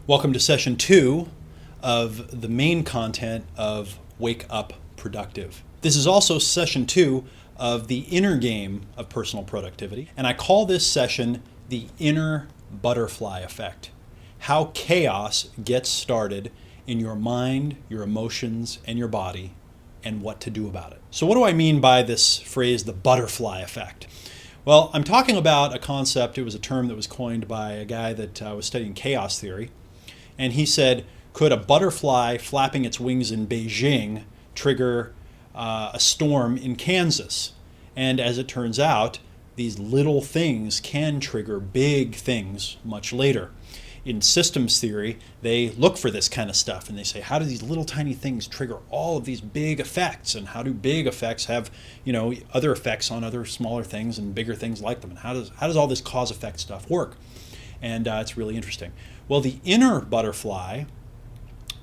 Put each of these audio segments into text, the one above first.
Welcome to session 2 of the main content of Wake Up Productive. This is also session 2 of the inner game of personal productivity, and I call this session the inner butterfly effect. How chaos gets started in your mind, your emotions, and your body, and what to do about it. So what do I mean by this phrase, the butterfly effect? Well, I'm talking about a concept. It was a term that was coined by a guy that was studying chaos theory. And he said, could a butterfly flapping its wings in Beijing trigger a storm in Kansas? And as it turns out, these little things can trigger big things much later. In systems theory, they look for this kind of stuff and they say, how do these little tiny things trigger all of these big effects? And how do big effects have, other effects on other smaller things and bigger things like them? And how does all this cause effect stuff work? And it's really interesting. Well, the inner butterfly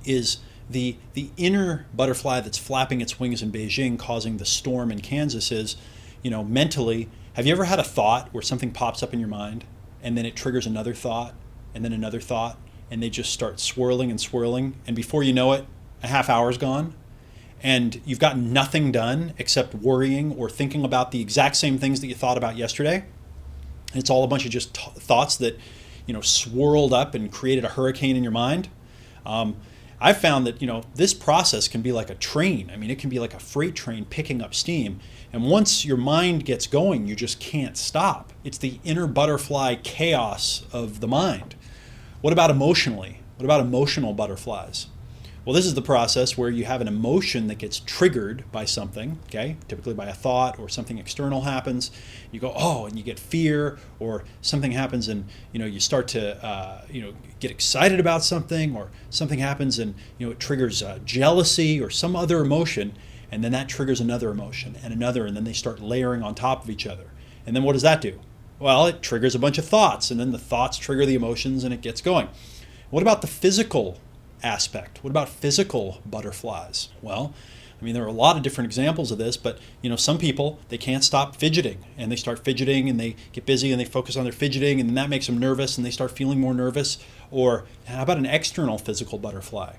is the inner butterfly that's flapping its wings in Beijing, causing the storm in Kansas is, mentally, have you ever had a thought where something pops up in your mind and then it triggers another thought and then another thought and they just start swirling and swirling, and before you know it, a half hour's gone and you've got nothing done except worrying or thinking about the exact same things that you thought about yesterday? And it's all a bunch of just thoughts that swirled up and created a hurricane in your mind. I've found that this process can be like a train. I mean, it can be like a freight train picking up steam. And once your mind gets going, you just can't stop. It's the inner butterfly chaos of the mind. What about emotionally? What about emotional butterflies? Well, this is the process where you have an emotion that gets triggered by something, okay? Typically by a thought or something external happens. You go, oh, and you get fear, or something happens and you start to get excited about something, or something happens and it triggers jealousy or some other emotion, and then that triggers another emotion and another, and then they start layering on top of each other. And then what does that do? Well, it triggers a bunch of thoughts, and then the thoughts trigger the emotions, and it gets going. What about the physical aspect? What about physical butterflies? Well, there are a lot of different examples of this, but some people, they can't stop fidgeting, and they start fidgeting and they get busy and they focus on their fidgeting, and then that makes them nervous and they start feeling more nervous. Or how about an external physical butterfly?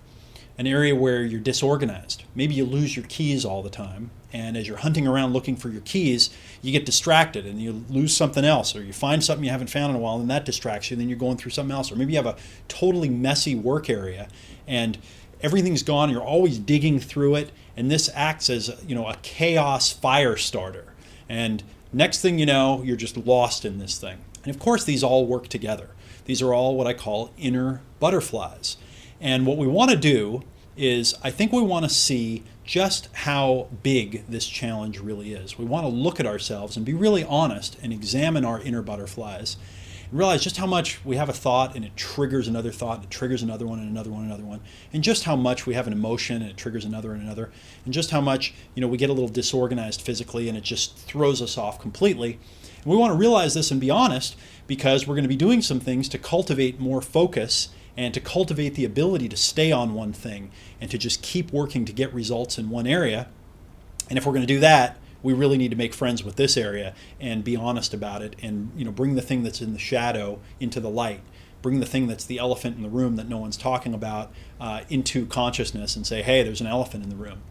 An area where you're disorganized. Maybe you lose your keys all the time, and as you're hunting around looking for your keys, you get distracted and you lose something else, or you find something you haven't found in a while and that distracts you, and then you're going through something else. Or maybe you have a totally messy work area and everything's gone, you're always digging through it, and this acts as a chaos fire starter. And next thing you know, you're just lost in this thing. And of course, these all work together. These are all what I call inner butterflies. And what we want to do is, I think we want to see just how big this challenge really is. We want to look at ourselves and be really honest and examine our inner butterflies and realize just how much we have a thought and it triggers another thought, and it triggers another one and another one and another one, and just how much we have an emotion and it triggers another and another, and just how much we get a little disorganized physically and it just throws us off completely. And we want to realize this and be honest, because we're going to be doing some things to cultivate more focus and to cultivate the ability to stay on one thing and to just keep working to get results in one area. And if we're going to do that, we really need to make friends with this area and be honest about it, and bring the thing that's in the shadow into the light. Bring the thing that's the elephant in the room that no one's talking about into consciousness and say, hey, there's an elephant in the room.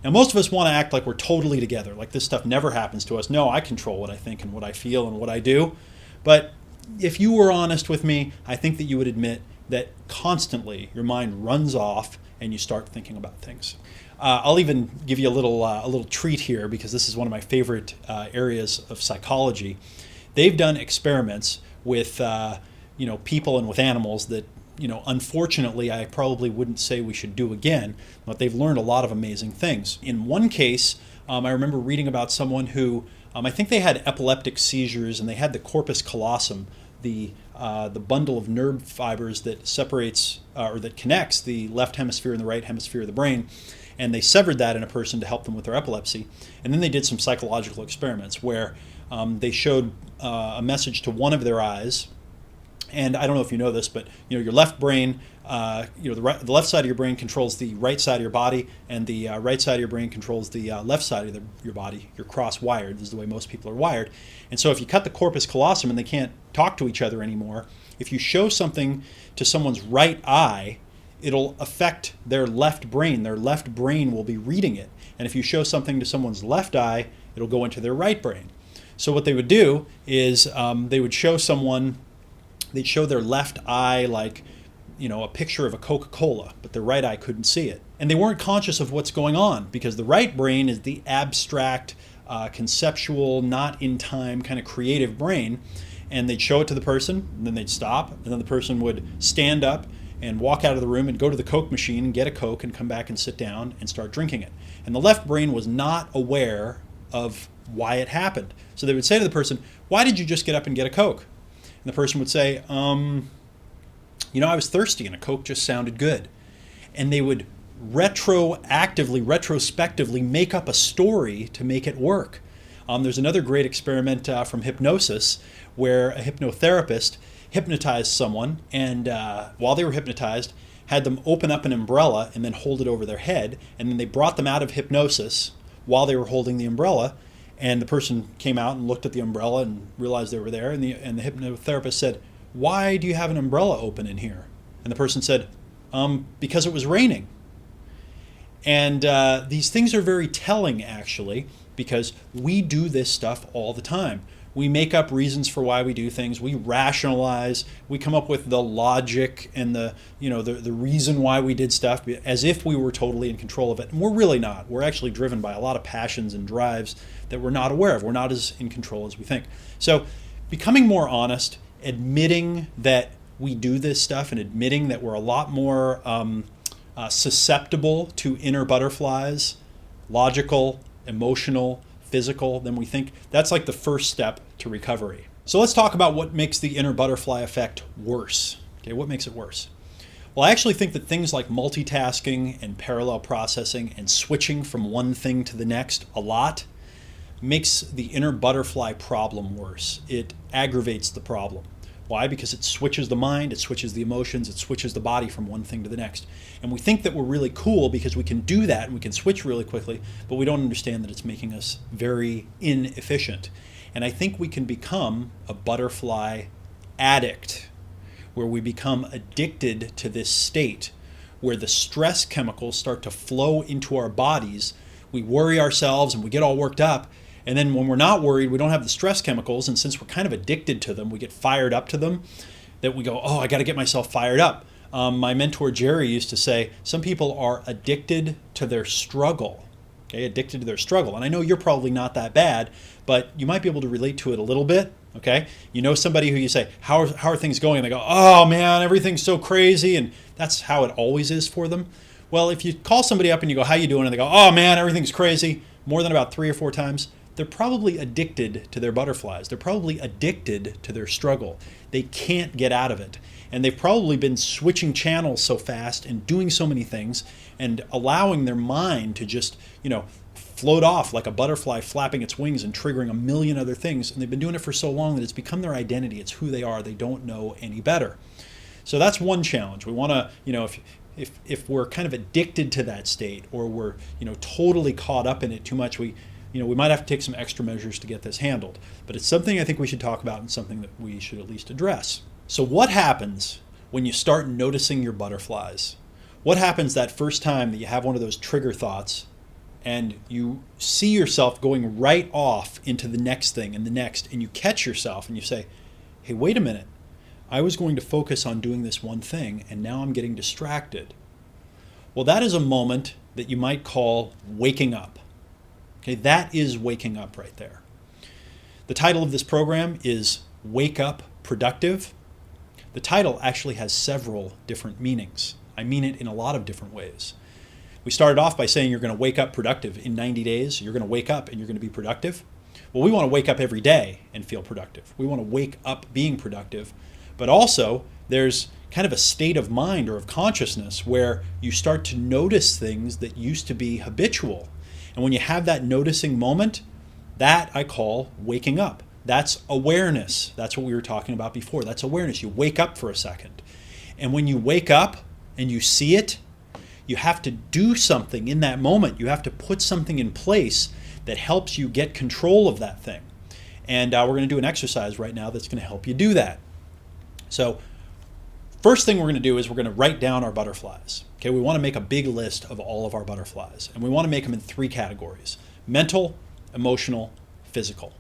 Now, most of us want to act like we're totally together, like this stuff never happens to us. No, I control what I think and what I feel and what I do. But if you were honest with me, I think that you would admit that constantly your mind runs off and you start thinking about things. I'll even give you a little treat here, because this is one of my favorite areas of psychology. They've done experiments with people and with animals that unfortunately I probably wouldn't say we should do again, but they've learned a lot of amazing things. In one case, I remember reading about someone who I think they had epileptic seizures, and they had the corpus callosum, the bundle of nerve fibers that separates or that connects the left hemisphere and the right hemisphere of the brain, and they severed that in a person to help them with their epilepsy. And then they did some psychological experiments where they showed a message to one of their eyes, And I don't know if you know this, but your left brain, the left side of your brain controls the right side of your body, and the right side of your brain controls the left side of your body. You're cross-wired. This is the way most people are wired. And so if you cut the corpus callosum and they can't talk to each other anymore, if you show something to someone's right eye, it'll affect their left brain. Their left brain will be reading it. And if you show something to someone's left eye, it'll go into their right brain. So what they would do is they would show someone, they'd show their left eye like, a picture of a Coca-Cola, but their right eye couldn't see it. And they weren't conscious of what's going on because the right brain is the abstract, conceptual, not in time kind of creative brain. And they'd show it to the person, and then they'd stop, and then the person would stand up and walk out of the room and go to the Coke machine and get a Coke and come back and sit down and start drinking it. And the left brain was not aware of why it happened. So they would say to the person, "Why did you just get up and get a Coke?" And the person would say, I was thirsty and a Coke just sounded good. And they would retrospectively make up a story to make it work. There's another great experiment from hypnosis where a hypnotherapist hypnotized someone, and while they were hypnotized, had them open up an umbrella and then hold it over their head, and then they brought them out of hypnosis while they were holding the umbrella, and the person came out and looked at the umbrella and realized they were there, and the hypnotherapist said, "Why do you have an umbrella open in here?" And the person said, "Because it was raining." And these things are very telling, actually, because we do this stuff all the time. We make up reasons for why we do things. We rationalize. We come up with the logic and the reason why we did stuff as if we were totally in control of it. And we're really not. We're actually driven by a lot of passions and drives that we're not aware of. We're not as in control as we think. So becoming more honest, admitting that we do this stuff and admitting that we're a lot more susceptible to inner butterflies, logical, emotional, physical than we think, that's like the first step to recovery. So let's talk about what makes the inner butterfly effect worse. Okay, what makes it worse? Well, I actually think that things like multitasking and parallel processing and switching from one thing to the next a lot makes the inner butterfly problem worse. It aggravates the problem. Why? Because it switches the mind, it switches the emotions, it switches the body from one thing to the next. And we think that we're really cool because we can do that and we can switch really quickly, but we don't understand that it's making us very inefficient. And I think we can become a butterfly addict, where we become addicted to this state, where the stress chemicals start to flow into our bodies. We worry ourselves and we get all worked up. And then when we're not worried, we don't have the stress chemicals. And since we're kind of addicted to them, we get fired up to them, that we go, oh, I got to get myself fired up. My mentor, Jerry, used to say, some people are addicted to their struggle. Okay, addicted to their struggle. And I know you're probably not that bad, but you might be able to relate to it a little bit. Okay, you know somebody who you say, how are things going? And they go, oh man, everything's so crazy. And that's how it always is for them. Well, if you call somebody up and you go, how you doing? And they go, oh man, everything's crazy, more than about 3 or 4 times, they're probably addicted to their butterflies. They're probably addicted to their struggle. They can't get out of it. And they've probably been switching channels so fast and doing so many things and allowing their mind to just, float off like a butterfly flapping its wings and triggering a million other things. And they've been doing it for so long that it's become their identity. It's who they are. They don't know any better. So that's one challenge. We want to, if we're kind of addicted to that state, or we're, totally caught up in it too much, we might have to take some extra measures to get this handled. But it's something I think we should talk about and something that we should at least address. So what happens when you start noticing your butterflies? What happens that first time that you have one of those trigger thoughts and you see yourself going right off into the next thing and the next, and you catch yourself and you say, hey, wait a minute. I was going to focus on doing this one thing and now I'm getting distracted. Well, that is a moment that you might call waking up. Okay, that is waking up right there. The title of this program is Wake Up Productive. The title actually has several different meanings. I mean it in a lot of different ways. We started off by saying you're going to wake up productive. In 90 days, you're going to wake up and you're going to be productive. Well, we want to wake up every day and feel productive. We want to wake up being productive. But also, there's kind of a state of mind or of consciousness where you start to notice things that used to be habitual. And when you have that noticing moment, that I call waking up. That's awareness. That's what we were talking about before. That's awareness. You wake up for a second. And when you wake up and you see it, you have to do something in that moment. You have to put something in place that helps you get control of that thing. And we're going to do an exercise right now that's going to help you do that. So first thing we're going to do is we're going to write down our butterflies. Okay, we want to make a big list of all of our butterflies. And we want to make them in 3 categories: mental, emotional, physical.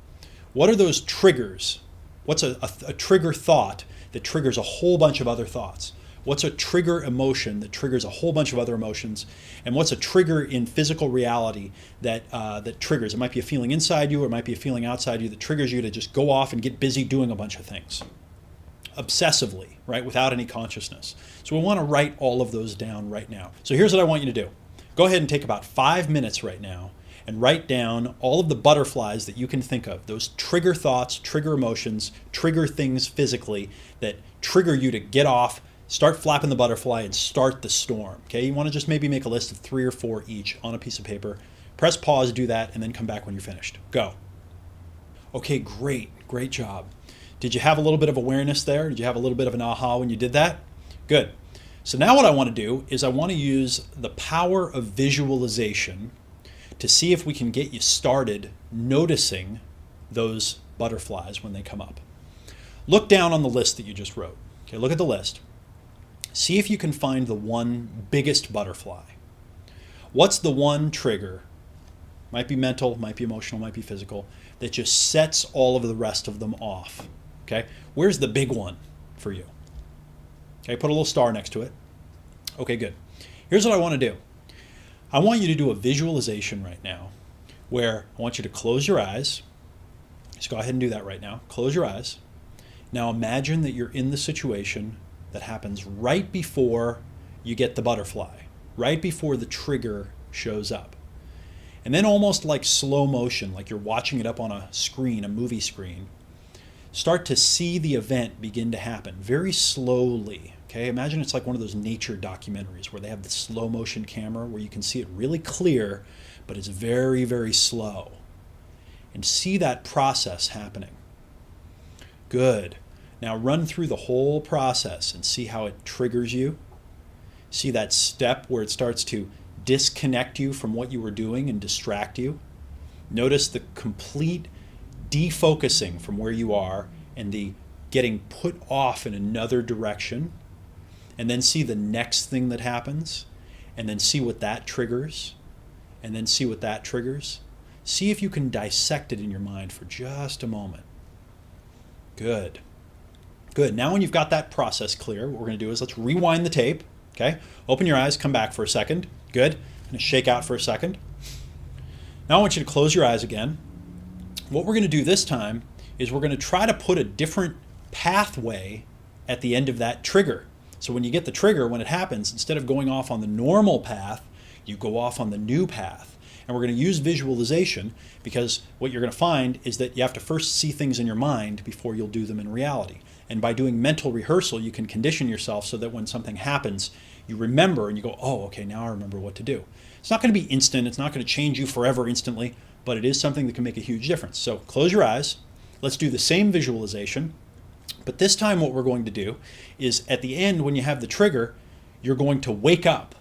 What are those triggers? What's a trigger thought that triggers a whole bunch of other thoughts? What's a trigger emotion that triggers a whole bunch of other emotions? And what's a trigger in physical reality that triggers? It might be a feeling inside you, or it might be a feeling outside you that triggers you to just go off and get busy doing a bunch of things obsessively, right, without any consciousness. So we want to write all of those down right now. So here's what I want you to do. Go ahead and take about 5 minutes right now and write down all of the butterflies that you can think of, those trigger thoughts, trigger emotions, trigger things physically that trigger you to get off, start flapping the butterfly, and start the storm. Okay, you want to just maybe make a list of 3 or 4 each on a piece of paper. Press pause, do that, and then come back when you're finished. Go. Okay, great job. Did you have a little bit of awareness there? Did you have a little bit of an aha when you did that? Good. So now what I want to do is I want to use the power of visualization to see if we can get you started noticing those butterflies when they come up. Look down on the list that you just wrote. Okay, look at the list. See if you can find the one biggest butterfly. What's the one trigger? Might be mental, might be emotional, might be physical, that just sets all of the rest of them off. Okay, where's the big one for you? Okay, put a little star next to it. Okay, good. Here's what I want to do. I want you to do a visualization right now where I want you to close your eyes. Just go ahead and do that right now. Close your eyes. Now imagine that you're in the situation that happens right before you get the butterfly, right before the trigger shows up. And then almost like slow motion, like you're watching it up on a screen, a movie screen, start to see the event begin to happen very slowly. Okay, imagine it's like one of those nature documentaries where they have the slow motion camera where you can see it really clear, but it's very, very slow. And see that process happening. Good. Now run through the whole process and see how it triggers you. See that step where it starts to disconnect you from what you were doing and distract you. Notice the complete defocusing from where you are and the getting put off in another direction. And then see the next thing that happens. And then see what that triggers. And then see what that triggers. See if you can dissect it in your mind for just a moment. Good. Good. Now when you've got that process clear, what we're going to do is let's rewind the tape. Okay? Open your eyes, come back for a second. Good. I'm going to shake out for a second. Now I want you to close your eyes again. What we're going to do this time is we're going to try to put a different pathway at the end of that trigger. So when you get the trigger, when it happens, instead of going off on the normal path, you go off on the new path. And we're going to use visualization because what you're going to find is that you have to first see things in your mind before you'll do them in reality. And by doing mental rehearsal, you can condition yourself so that when something happens, you remember and you go, oh, okay, now I remember what to do. It's not going to be instant. It's not going to change you forever instantly, but it is something that can make a huge difference. So close your eyes. Let's do the same visualization. But this time what we're going to do is at the end, when you have the trigger, you're going to wake up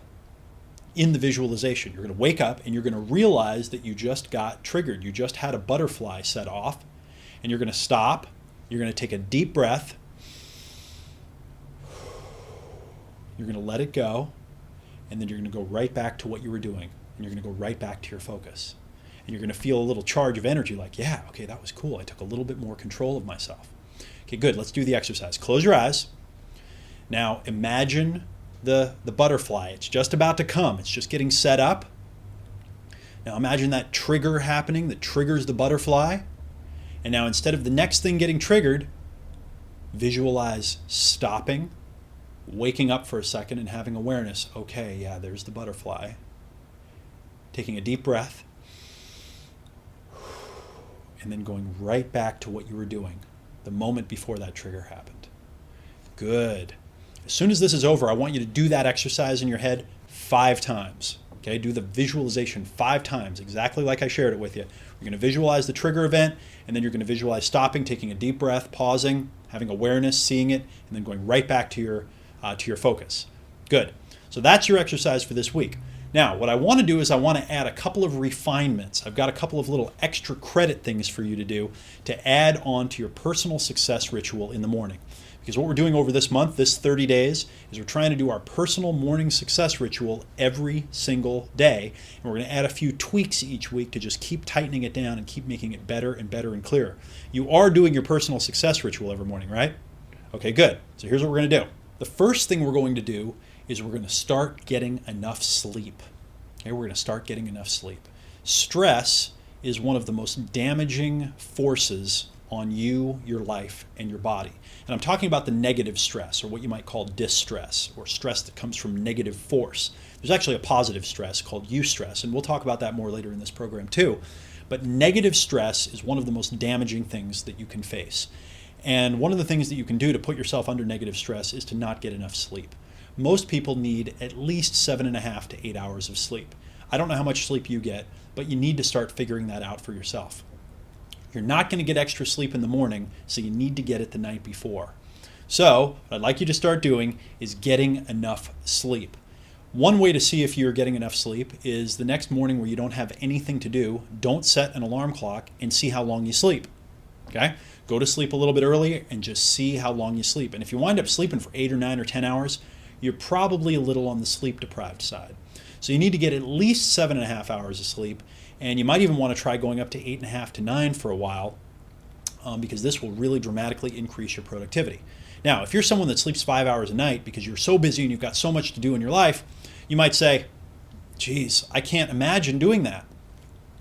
in the visualization. You're going to wake up and you're going to realize that you just got triggered. You just had a butterfly set off, and you're going to stop. You're going to take a deep breath. You're going to let it go, and then you're going to go right back to what you were doing, and you're going to go right back to your focus. And you're going to feel a little charge of energy like, yeah, okay, that was cool. I took a little bit more control of myself. Okay, good. Let's do the exercise. Close your eyes. Now imagine the butterfly. It's just about to come. It's just getting set up. Now imagine that trigger happening that triggers the butterfly. And now instead of the next thing getting triggered, visualize stopping, waking up for a second and having awareness. Okay, yeah, there's the butterfly. Taking a deep breath. And then going right back to what you were doing the moment before that trigger happened. Good. As soon as this is over, I want you to do that exercise in your head 5 times. Okay, do the visualization 5 times, exactly like I shared it with you. You're going to visualize the trigger event, and then you're going to visualize stopping, taking a deep breath, pausing, having awareness, seeing it, and then going right back to your focus. Good. So that's your exercise for this week. Now, what I want to do is I want to add a couple of refinements. I've got a couple of little extra credit things for you to do to add on to your personal success ritual in the morning. Because what we're doing over this month, this 30 days, is we're trying to do our personal morning success ritual every single day. And we're going to add a few tweaks each week to just keep tightening it down and keep making it better and better and clearer. You are doing your personal success ritual every morning, right? Okay, good. So here's what we're going to do. The first thing we're going to do is we're going to start getting enough sleep. Okay, we're going to start getting enough sleep. Stress is one of the most damaging forces on you, your life, and your body. And I'm talking about the negative stress, or what you might call distress, or stress that comes from negative force. There's actually a positive stress called eustress, and we'll talk about that more later in this program too. But negative stress is one of the most damaging things that you can face. And one of the things that you can do to put yourself under negative stress is to not get enough sleep. Most people need at least 7.5 to 8 hours of sleep. I don't know how much sleep you get, but you need to start figuring that out for yourself. You're not going to get extra sleep in the morning, so you need to get it the night before. So, what I'd like you to start doing is getting enough sleep. One way to see if you're getting enough sleep is the next morning where you don't have anything to do, don't set an alarm clock and see how long you sleep. Okay? Go to sleep a little bit earlier and just see how long you sleep. And if you wind up sleeping for 8 or 9 or 10 hours, you're probably a little on the sleep deprived side. So you need to get at least 7.5 hours of sleep. And you might even want to try going up to 8.5 to 9 for a while, because this will really dramatically increase your productivity. Now, if you're someone that sleeps 5 hours a night because you're so busy and you've got so much to do in your life, you might say, geez, I can't imagine doing that.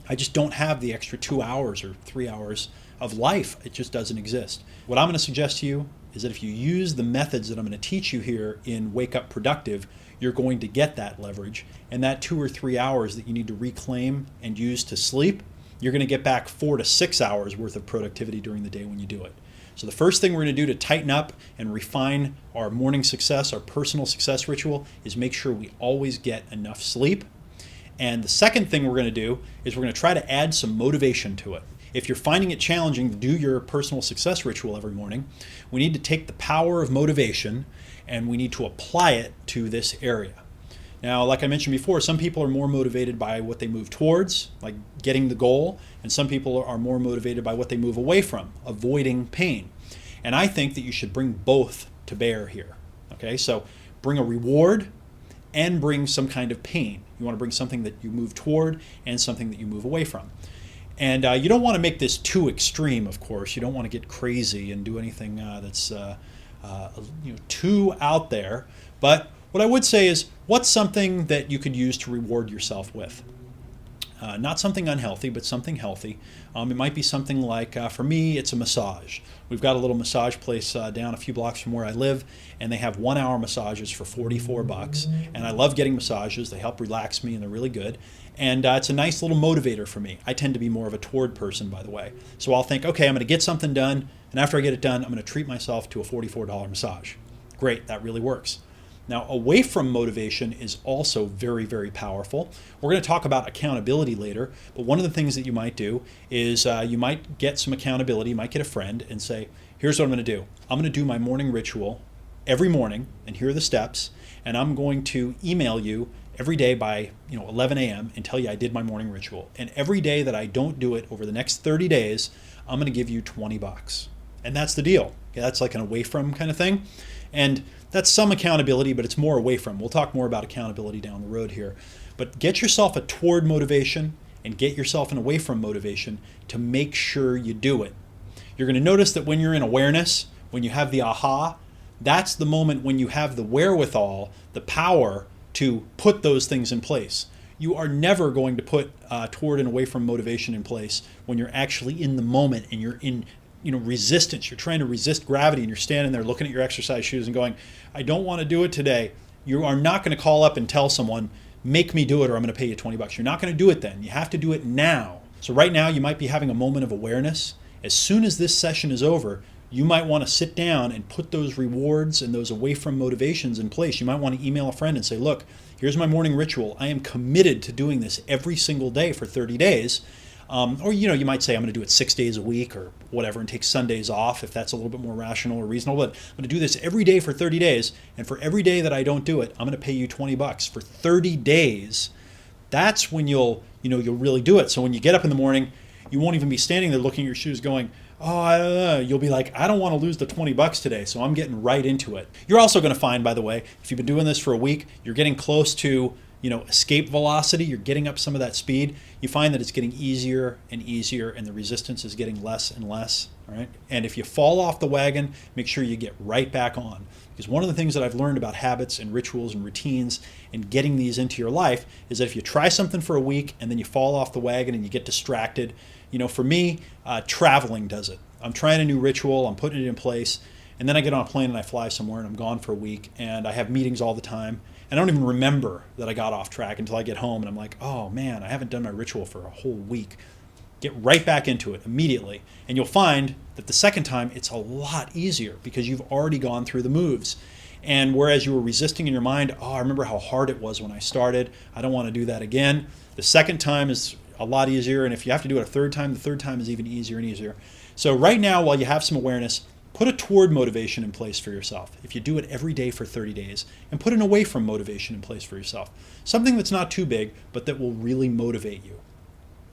I just don't have the extra 2 hours or 3 hours of life. It just doesn't exist. What I'm going to suggest to you is that if you use the methods that I'm going to teach you here in Wake Up Productive, you're going to get that leverage. And that 2 or 3 hours that you need to reclaim and use to sleep, you're going to get back 4 to 6 hours worth of productivity during the day when you do it. So the first thing we're going to do to tighten up and refine our morning success, our personal success ritual, is make sure we always get enough sleep. And the second thing we're going to do is we're going to try to add some motivation to it. If you're finding it challenging to do your personal success ritual every morning, we need to take the power of motivation and we need to apply it to this area. Now, like I mentioned before, some people are more motivated by what they move towards, like getting the goal, and some people are more motivated by what they move away from, avoiding pain. And I think that you should bring both to bear here. Okay, so bring a reward and bring some kind of pain. You want to bring something that you move toward and something that you move away from. And you don't want to make this too extreme, of course. You don't want to get crazy and do anything that's too out there. But what I would say is, what's something that you could use to reward yourself with? Not something unhealthy, but something healthy. It might be something like, for me, it's a massage. We've got a little massage place down a few blocks from where I live, and they have 1-hour massages for $44. And I love getting massages. They help relax me, and they're really good. And it's a nice little motivator for me. I tend to be more of a toward person, by the way. So I'll think, okay, I'm going to get something done, and after I get it done, I'm going to treat myself to a $44 massage. Great, that really works. Now, away from motivation is also very, very powerful. We're going to talk about accountability later, but one of the things that you might do is you might get some accountability. You might get a friend and say, here's what I'm going to do. I'm going to do my morning ritual every morning, and here are the steps, and I'm going to email you every day by 11 a.m. and tell you I did my morning ritual. And every day that I don't do it over the next 30 days, I'm going to give you $20. And that's the deal. Okay, that's like an away from kind of thing. And that's some accountability, but it's more away from. We'll talk more about accountability down the road here. But get yourself a toward motivation and get yourself an away from motivation to make sure you do it. You're going to notice that when you're in awareness, when you have the aha, that's the moment when you have the wherewithal, the power to put those things in place. You are never going to put toward and away from motivation in place when you're actually in the moment and you're in resistance. You're trying to resist gravity and you're standing there looking at your exercise shoes and going, I don't want to do it today. You are not going to call up and tell someone, make me do it or I'm going to pay you $20. You're not going to do it then. You have to do it now. So right now you might be having a moment of awareness. As soon as this session is over, you might want to sit down and put those rewards and those away from motivations in place. You might want to email a friend and say, look, here's my morning ritual. I am committed to doing this every single day for 30 days. Or, you might say, I'm going to do it 6 days a week or whatever and take Sundays off if that's a little bit more rational or reasonable. But I'm going to do this every day for 30 days. And for every day that I don't do it, I'm going to pay you $20 for 30 days. That's when you'll really do it. So when you get up in the morning, you won't even be standing there looking at your shoes going, you'll be like, I don't want to lose the $20 today, so I'm getting right into it. You're also going to find, by the way, if you've been doing this for a week, you're getting close to escape velocity, you're getting up some of that speed. You find that it's getting easier and easier and the resistance is getting less and less, all right? And if you fall off the wagon, make sure you get right back on. Because one of the things that I've learned about habits and rituals and routines and getting these into your life is that if you try something for a week and then you fall off the wagon and you get distracted, for me, traveling does it. I'm trying a new ritual, I'm putting it in place, and then I get on a plane and I fly somewhere and I'm gone for a week and I have meetings all the time. And I don't even remember that I got off track until I get home and I'm like, oh man, I haven't done my ritual for a whole week. Get right back into it immediately. And you'll find that the second time it's a lot easier because you've already gone through the moves. And whereas you were resisting in your mind, I remember how hard it was when I started. I don't want to do that again. The second time is a lot easier. And if you have to do it a third time, the third time is even easier and easier. So right now, while you have some awareness, put a toward motivation in place for yourself. If you do it every day for 30 days, and put an away from motivation in place for yourself. Something that's not too big, but that will really motivate you.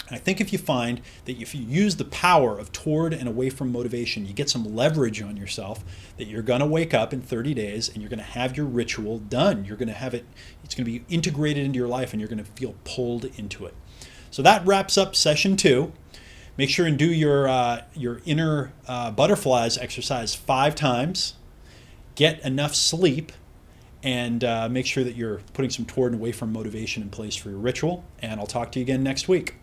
And I think if you find that if you use the power of toward and away from motivation, you get some leverage on yourself, that you're going to wake up in 30 days and you're going to have your ritual done. You're going to have it, it's going to be integrated into your life and you're going to feel pulled into it. So that wraps up session 2. Make sure and do your inner butterflies exercise 5 times. Get enough sleep, and make sure that you're putting some toward and away from motivation in place for your ritual. And I'll talk to you again next week.